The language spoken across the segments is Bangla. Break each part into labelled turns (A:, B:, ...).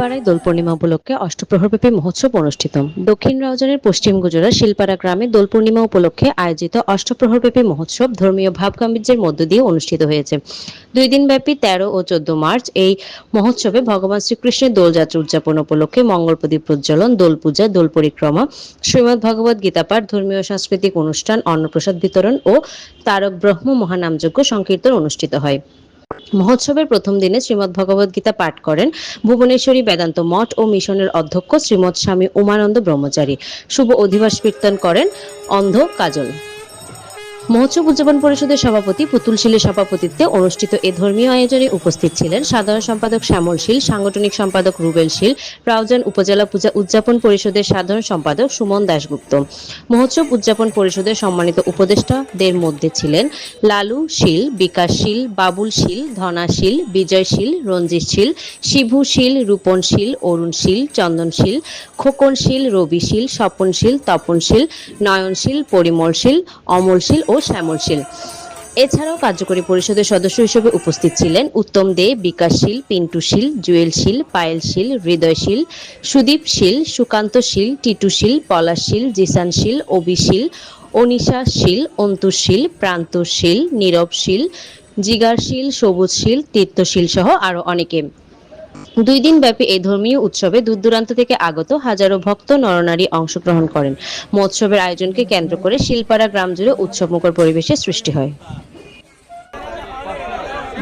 A: শিলপাড়ায় দোল পূর্ণিমা উপলক্ষে অষ্টপ্রহরব্যাপী মহোৎসব অনুষ্ঠিত। দক্ষিণ রাউজানের পশ্চিম গুজরা শিলপাড়া গ্রামে দোল পূর্ণিমা উপলক্ষে আয়োজিত অষ্টপ্রহরব্যাপী মহোৎসব ধর্মীয় ভাবগাম্ভীর্যের মধ্য দিয়ে অনুষ্ঠিত হয়েছে। 2 দিনব্যাপী 13 ও 14 মার্চ এই মহোৎসবে ভগবান শ্রীকৃষ্ণের দোলযাত্রা উদযাপন উপলক্ষে মঙ্গল প্রদীপ প্রজ্বলন, দোল পূজা, দোল পরিক্রমা, শ্রীমদ্ ভগবত গীতা পাঠ, ধর্মীয় সাংস্কৃতিক অনুষ্ঠান, অন্নপ্রসাদ বিতরণ ও তারক ব্রহ্ম মহানামযজ্ঞ সংকীর্তন অনুষ্ঠিত হয়। মহোৎসবের প্রথম দিনে শ্রীমদ্ ভগবত গীতা পাঠ করেন ভুবনেশ্বরী বেদান্ত মঠ ও মিশনের অধ্যক্ষ শ্রীমৎ স্বামী উমানন্দ ব্রহ্মচারী। শুভ অধিবাস কীর্তন করেন অন্ধ কাজল। মহোৎসব উদযাপন পরিষদের সভাপতি পুতুল শীলের সভাপতিত্বে অনুষ্ঠিত এ ধর্মীয় আয়োজনে উপস্থিত ছিলেন সাধারণ সম্পাদক শ্যামল শীল, সাংগঠনিক সম্পাদক রুবেল শীল, রাউজান উপজেলা পূজা উদযাপন পরিষদের সাধারণ সম্পাদক সুমন দাশগুপ্ত। মহোৎসব উদযাপন পরিষদের সম্মানিত উপদেষ্টাদের মধ্যে ছিলেন লালু শীল, বিকাশ শীল, বাবুল শীল, ধনা শীল, বিজয় শীল, রঞ্জিত শীল, শিভু শীল, রূপন শীল, অরুণ শীল, চন্দন শীল, খোকন শীল, রবি শীল, স্বপন শীল, তপন শীল, নয়ন শীল, পরিমল শীল, অমল শীল ও শ্যামল শীল। এছাড়াও কার্যকরী পরিষদের সদস্য হিসেবে উপস্থিত ছিলেন উত্তম দে, বিকাশ শীল, পিন্টু শীল, জুয়েল শীল, পায়েল শীল, হৃদয় শীল, সুদীপ শীল, সুকান্ত শীল, টিটু শীল, পলাশ শীল, জিসান শীল, অবি শীল, অনিশা শীল, অন্তুর শীল, প্রান্তর শীল, নীরব শীল, জিগার শীল, সবুজ শীল, তীর্থশীল সহ আরো অনেকে। 2 দিন ব্যাপী এই ধর্মীয় উৎসবে দূর দূরান্ত থেকে আগত হাজারো ভক্ত নরনারী অংশগ্রহণ করেন। মহোৎসবের আয়োজনকে কেন্দ্র করে শিলপাড়া গ্রাম জুড়ে উৎসবমুখর পরিবেশের সৃষ্টি হয়।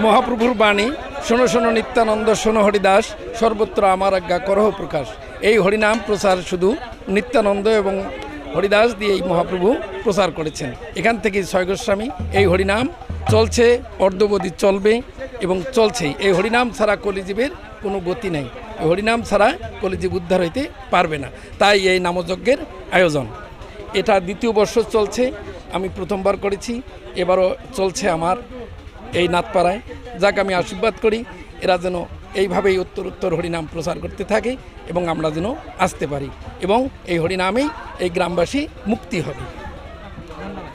B: মহাপ্রভুর বাণী, শোনো শোনো নিত্যানন্দ, শোনো হরিদাস, সর্বত্র আমার আজ্ঞা করহ প্রকাশ। এই হরিনাম প্রচার শুধু নিত্যানন্দ এবং হরিদাস দিয়ে এই মহাপ্রভু প্রচার করেছেন। এখান থেকে ছয় গোস্বামী এই হরিনাম চলছে, অর্ধবধি চলবে এবং চলছেই। এই হরিনাম ছাড়া কলিজীবের কোনো গতি নেই। এই হরিনাম ছাড়া কলিজীব উদ্ধার হইতে পারবে না। তাই এই নামযজ্ঞের আয়োজন। এটা 2য় বর্ষ চলছে। আমি প্রথমবার করেছি, এবারও চলছে আমার এই নাথপাড়ায়। যাক, আমি আশীর্বাদ করি এরা যেন এইভাবেই উত্তর হরিনাম প্রচার করতে থাকে এবং আমরা যেন আসতে পারি এবং এই হরিনামেই এই গ্রামবাসী মুক্তি হবে।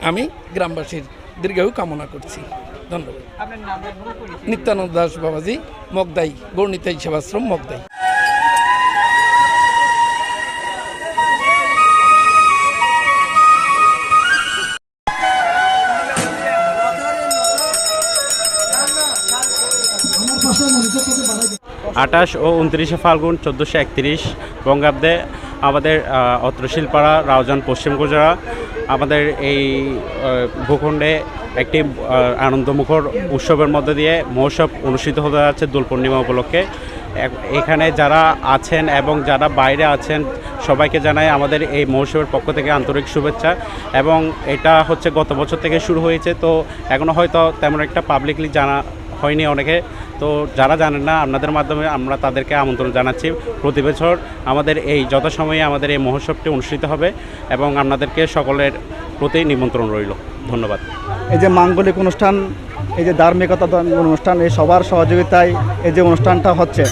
B: আমি গ্রামবাসীর দীর্ঘায়ু কামনা করছি। ধন্যবাদ। নিত্যানন্দ দাস বাবাজি, মগদাই, গৌরনীতাই সেবাশ্রম, মগদাই।
C: আঠাশ ও 29 ফাল্গুন 1431 বঙ্গাব্দে আমাদের অত্র শিলপাড়া রাউজান পশ্চিম গুজরা আমাদের এই ভূখণ্ডে একটি আনন্দমুখর উৎসবের মধ্যে দিয়ে মহোৎসব অনুষ্ঠিত হতে যাচ্ছে দোল পূর্ণিমা উপলক্ষে। এখানে যারা আছেন এবং যারা বাইরে আছেন সবাইকে জানাই আমাদের এই মহোৎসবের পক্ষ থেকে আন্তরিক শুভেচ্ছা। এবং এটা হচ্ছে গত বছর থেকে শুরু হয়েছে, তো এখনও হয়তো তেমন একটা পাবলিকলি জানা হয়নি অনেকে। তো যারা জানেন না, আপনাদের মাধ্যমে আমরা তাদেরকে আমন্ত্রণ জানাচ্ছি। প্রতি বছর আমাদের এই যথাসময়ে আমাদের এই মহোৎসবটি অনুষ্ঠিত হবে এবং আপনাদেরকে সকলের প্রতি নিমন্ত্রণ রইল। ধন্যবাদ।
D: এই যে মাঙ্গলিক অনুষ্ঠান, এই যে ধার্মিকতা অনুষ্ঠান, এই সবার সহযোগিতায় এই যে অনুষ্ঠানটা হচ্ছে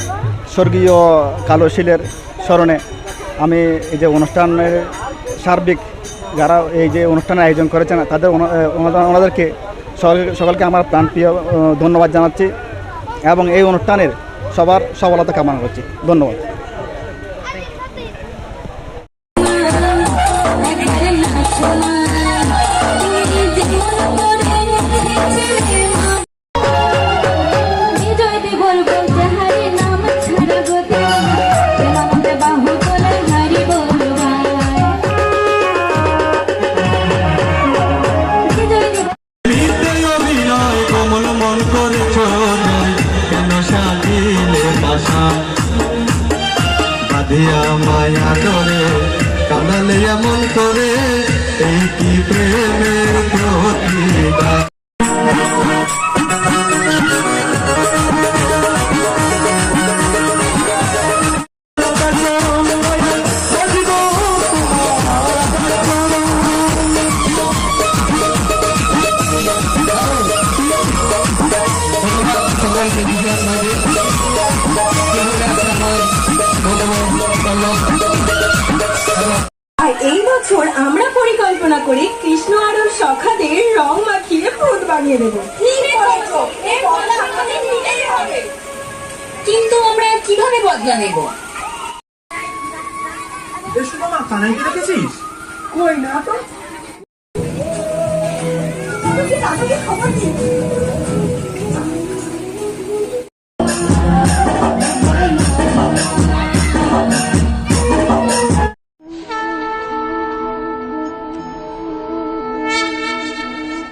D: স্বর্গীয় কালো শীলের স্মরণে। আমি এই যে অনুষ্ঠানের সার্বিক যারা এই যে অনুষ্ঠানের আয়োজন করেছেন তাদের ওনাদেরকে সকলকে আমার প্রাণপ্রিয় ধন্যবাদ জানাচ্ছি এবং এই অনুষ্ঠানের সবার সফলতা কামনা করছি। ধন্যবাদ।
E: মায়া ধরে কাঁদালে এমন করে, এই কি প্রেমের প্রতিভা।
F: আর এই বছর আমরা পরিকল্পনা করি কৃষ্ণ আর ওর সখাদের রং মাখিয়ে ভূত বানিয়ে দেবো। কিন্তু আমরা কিভাবে বদলা নেব?
G: কানাইকে রেখেছিস?
F: কই না তো দাদুকে খবর দিই